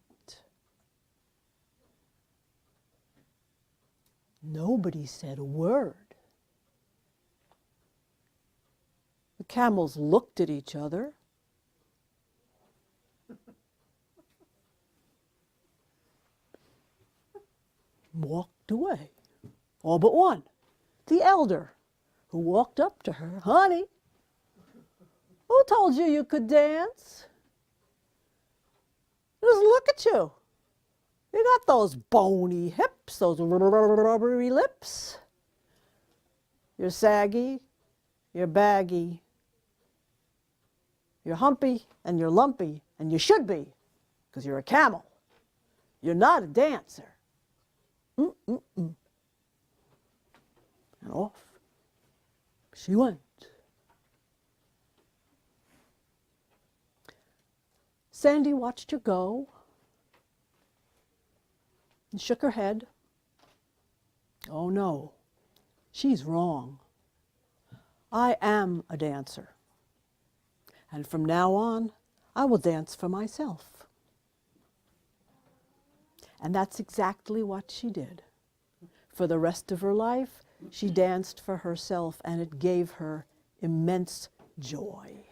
Nobody said a word. The camels looked at each other. Walked away. All but one, the elder, who walked up to her. Honey, who told you you could dance? Just look at you. You got those bony hips, those rubbery lips. You're saggy, you're baggy, you're humpy, and you're lumpy, and you should be, because you're a camel. You're not a dancer. And off she went. Sandy watched her go and shook her head. Oh no, she's wrong. I am a dancer. And from now on, I will dance for myself. And that's exactly what she did. For the rest of her life, she danced for herself, and it gave her immense joy.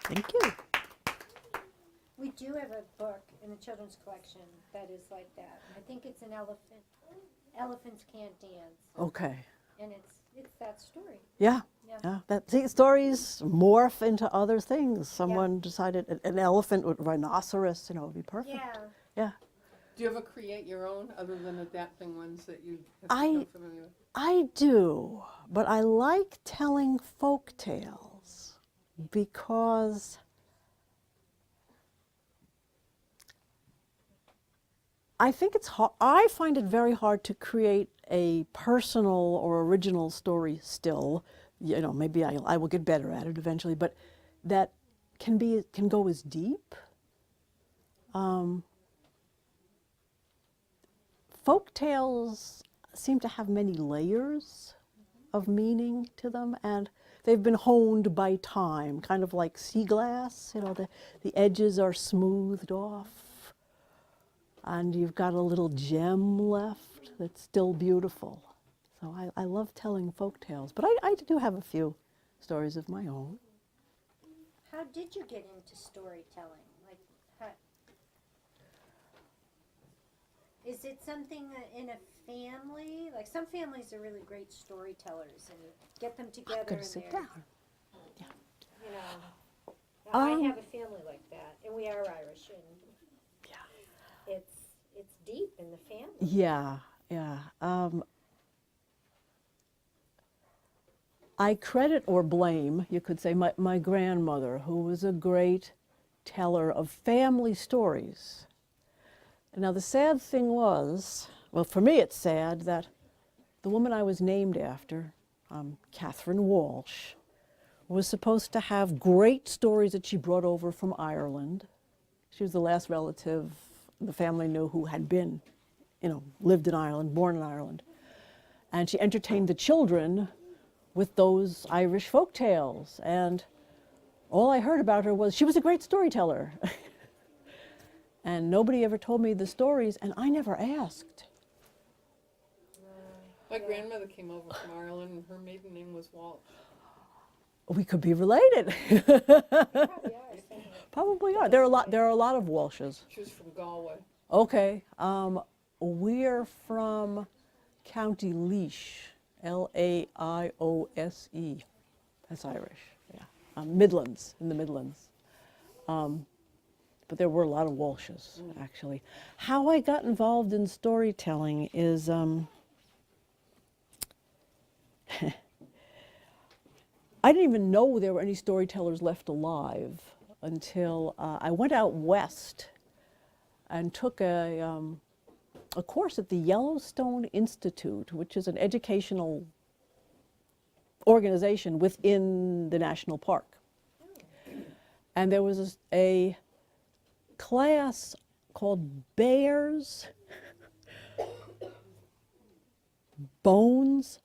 Thank you. We do have a book in the children's collection that is like that. I think it's an elephant. Elephants can't dance, Okay. and it's that story. Yeah. Yeah. Yeah. See, stories morph into other things. Someone decided an elephant with rhinoceros, would be perfect. Yeah. Yeah. Do you ever create your own other than adapting ones that you have I- become familiar with? I do, but I like telling folk tales because I think it's hard. I find it very hard to create a personal or original story still. Maybe I will get better at it eventually, but that can go as deep. Folk tales seem to have many layers of meaning to them, and they've been honed by time, kind of like sea glass. The edges are smoothed off, and you've got a little gem left that's still beautiful. So I love telling folk tales, but I do have a few stories of my own. How did you get into storytelling? Is it something that in a family? Like some families are really great storytellers, and you get them together. I'm gonna and sit they're, down. I have a family like that, and we are Irish, and Yeah. it's deep in the family. I credit or blame, you could say, my grandmother, who was a great teller of family stories. Now, the sad thing was, well, for me it's sad that the woman I was named after, Catherine Walsh, was supposed to have great stories that she brought over from Ireland. She was the last relative the family knew who had been, lived in Ireland, born in Ireland. And she entertained the children with those Irish folk tales. And all I heard about her was she was a great storyteller. And nobody ever told me the stories, and I never asked. My grandmother came over from Ireland, and her maiden name was Walsh. We could be related. Probably are. Probably are. There are a lot of Walshes. She was from Galway. Okay. We're from County Laois, Laiose. That's Irish. Yeah. Midlands, in the Midlands. But there were a lot of Walshes, actually. How I got involved in storytelling is I didn't even know there were any storytellers left alive until I went out west and took a course at the Yellowstone Institute, which is an educational organization within the national park. And there was a class called Bears, Bones,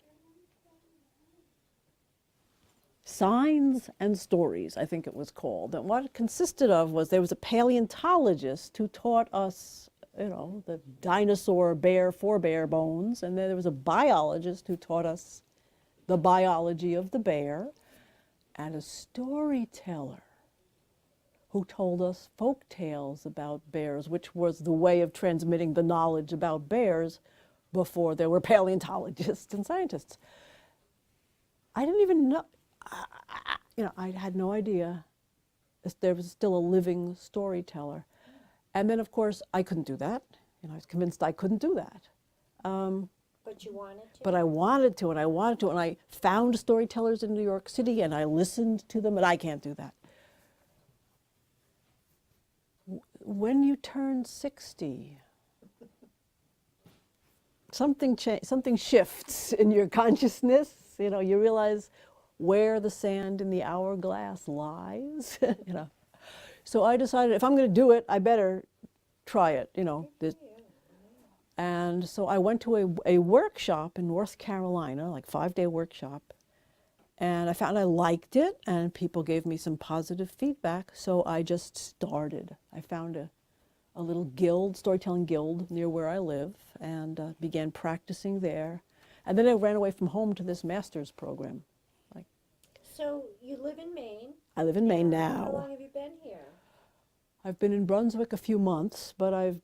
Signs and Stories, I think it was called. And what it consisted of was there was a paleontologist who taught us, the dinosaur bear, forebear bones, and then there was a biologist who taught us the biology of the bear, and a storyteller who told us folk tales about bears, which was the way of transmitting the knowledge about bears before there were paleontologists and scientists. I didn't even know, I had no idea there was still a living storyteller. And then, of course, I couldn't do that. I was convinced I couldn't do that. But you wanted to? But I wanted to, and I found storytellers in New York City, and I listened to them, and I can't do that. When you turn 60, something shifts in your consciousness. You realize where the sand in the hourglass lies. So I decided if I'm going to do it, I better try it. And so I went to a workshop in North Carolina, like 5-day workshop, and I found I liked it, and people gave me some positive feedback, so I just started. I found a little guild, storytelling guild, near where I live, and began practicing there. And then I ran away from home to this master's program. So you live in Maine? I live in Maine How now. long have you been here? I've been in Brunswick a few months, but I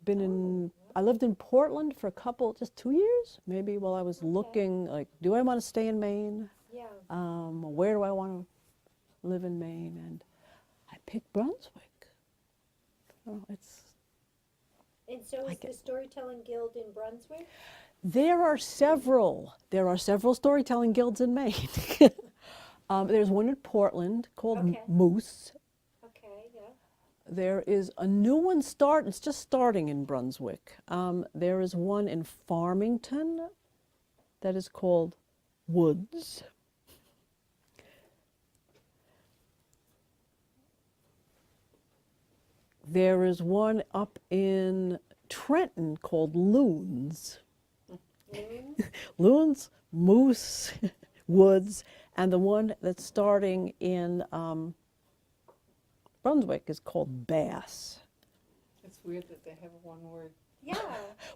lived in Portland for just 2 years, maybe, while I was looking, do I want to stay in Maine? Yeah. Where do I want to live in Maine? And I picked Brunswick. And so is the Storytelling Guild in Brunswick? There are several storytelling guilds in Maine. There's one in Portland called Okay. Moose. Okay, yeah. There is a new one it's just starting in Brunswick. There is one in Farmington that is called Woods. There is one up in Trenton called Loons. Loons, Moose, Woods, and the one that's starting in Brunswick is called Bass. It's weird that they have one word. Yeah.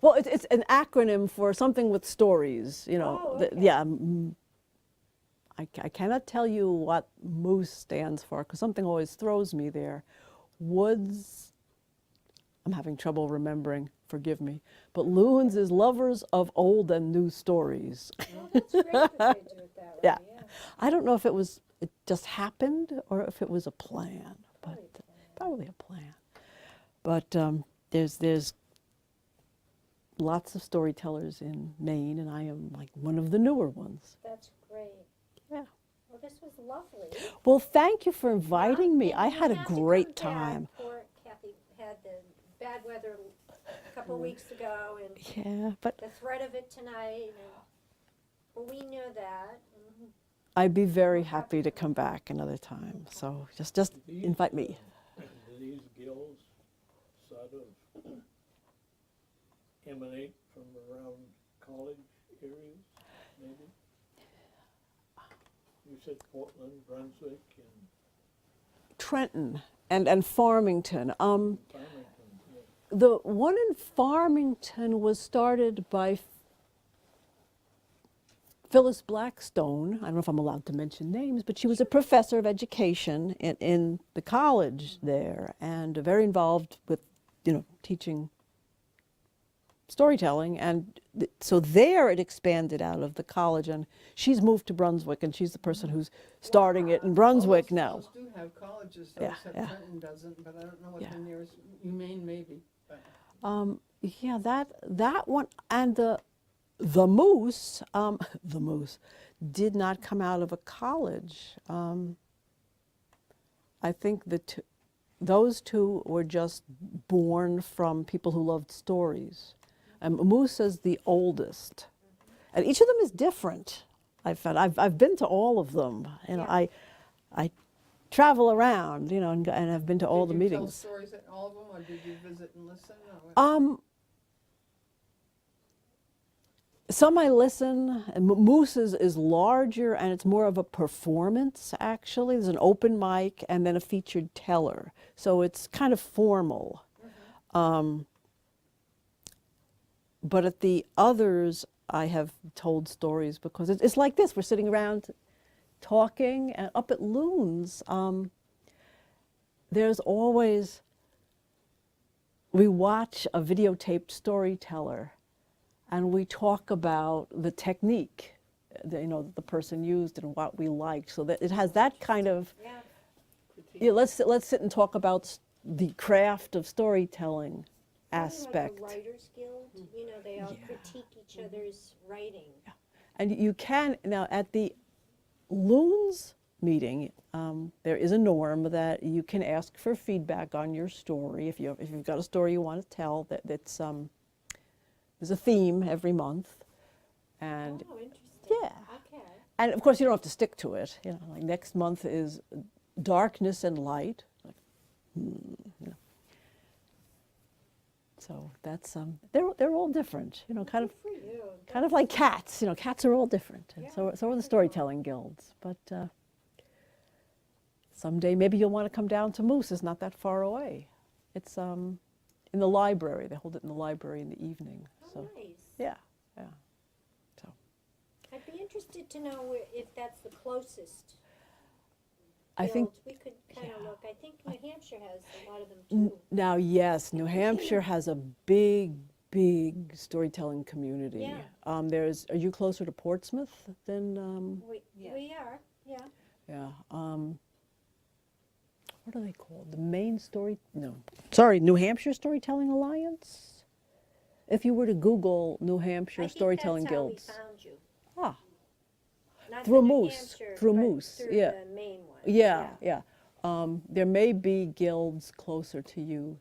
Well, it's an acronym for something with stories, Oh, okay. Yeah. I cannot tell you what Moose stands for because something always throws me there. Woods, I'm having trouble remembering, forgive me. But Loons is lovers of old and new stories. Oh, that's great that they do it that way. Yeah. Yeah. I don't know if it just happened or if it was a plan, but probably a plan. But there's lots of storytellers in Maine, and I am like one of the newer ones. That's great. Yeah. Well, this was lovely. Well, thank you for inviting me. And I you had a have to great come back. time. Poor Cathy had the bad weather a couple weeks ago, and Yeah, but the threat of it tonight. And, well, we knew that. And I'd be very happy to come back another time. So just These, invite me. Do these guilds sort of emanate from around college areas, maybe? You said Portland, Brunswick, and Trenton and Farmington. Farmington, yeah. The one in Farmington was started by Phyllis Blackstone. I don't know if I'm allowed to mention names, but she was a professor of education in the college there, and very involved with, teaching storytelling. And so there it expanded out of the college, and she's moved to Brunswick, and she's the person who's starting it in Brunswick now. Most do have colleges, though, Yeah, except yeah. Trenton doesn't, but I don't know what Yeah. the nearest, Maine maybe. But Yeah, that one and the moose, the moose, did not come out of a college. I think those two were just born from people who loved stories. Moose is the oldest, and each of them is different. I've found. I've been to all of them. Yeah. I travel around, and have been to all the did you tell meetings. stories at all of them, or did you visit and listen? Or what? Some I listen. Moose is larger, and it's more of a performance, actually. There's an open mic and then a featured teller. So it's kind of formal. But at the others, I have told stories because it's like this. We're sitting around talking, and up at Loons, there's always, we watch a videotaped storyteller, and we talk about the technique the person used and what we liked, so that it has that kind of, yeah. let's sit and talk about the craft of storytelling Kind aspect. of like a writers guild. They all critique each other's writing. And you can, now at the Loons meeting, there is a norm that you can ask for feedback on your story. If you've got a story you want to tell, that's there's a theme every month, and Oh, interesting. yeah, Okay. and of course you don't have to stick to it. Like next month is darkness and light. So that's they're all different. Kind of. For you. Kind of like cats, cats are all different. And Yeah, so are the storytelling guilds. But someday maybe you'll want to come down to Moose. It's not that far away. It's in the library. They hold it in the library in the evening. Oh, So nice. yeah. So I'd be interested to know if that's the closest. I think guild. We could kind of look. I think New Hampshire has a lot of them n- too. now, yes, New Hampshire has a big storytelling community. Yeah. Are you closer to Portsmouth than? We are. Yeah. Yeah. What are they called? The New Hampshire Storytelling Alliance? If you were to Google New Hampshire Storytelling Guilds. I think that's how we found you. Ah, Not Through the New Moose, Hampshire, through but Moose, through yeah. the main one. yeah. There may be guilds closer to you,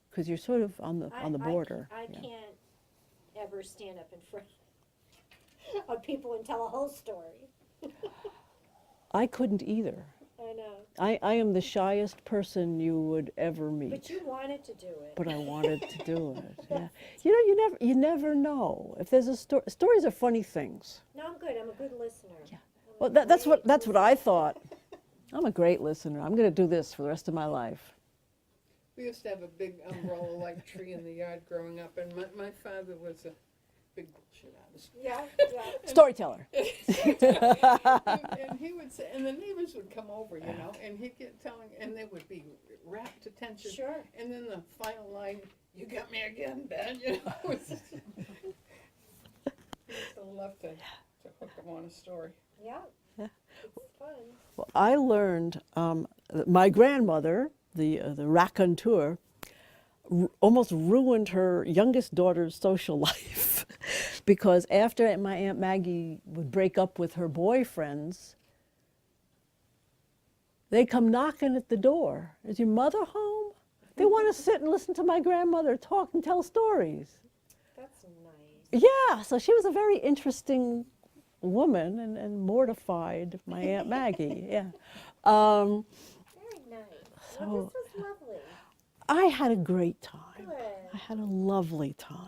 because you're sort of on the border. I yeah. can't ever stand up in front of people and tell a whole story. I couldn't either. I know. I am the shyest person you would ever meet. But you wanted to do it. But I wanted to do it. Yeah. You never know if there's a story. Stories are funny things. No, I'm good. I'm a good listener. Yeah. I'm a Well, that's great what I thought. I'm a great listener. I'm going to do this for the rest of my life. We used to have a big umbrella-like tree in the yard growing up, and my father was a big bullshit artist. Yeah, yeah. Storyteller. And he would say, and the neighbors would come over, and he'd get telling, and they would be rapt attention. Sure. And then the final line, "You got me again, Ben." He used to love to hook them on a story. Yeah. Yeah. It's fun. Well, I learned that my grandmother, the raconteur, almost ruined her youngest daughter's social life because after my Aunt Maggie would break up with her boyfriends, they come knocking at the door. Is your mother home? They want to sit and listen to my grandmother talk and tell stories. That's nice. Yeah, so she was a very interesting woman and mortified my Aunt Maggie. Yeah. Very nice. So- Well, this was lovely. I had a great time. Good. I had a lovely time.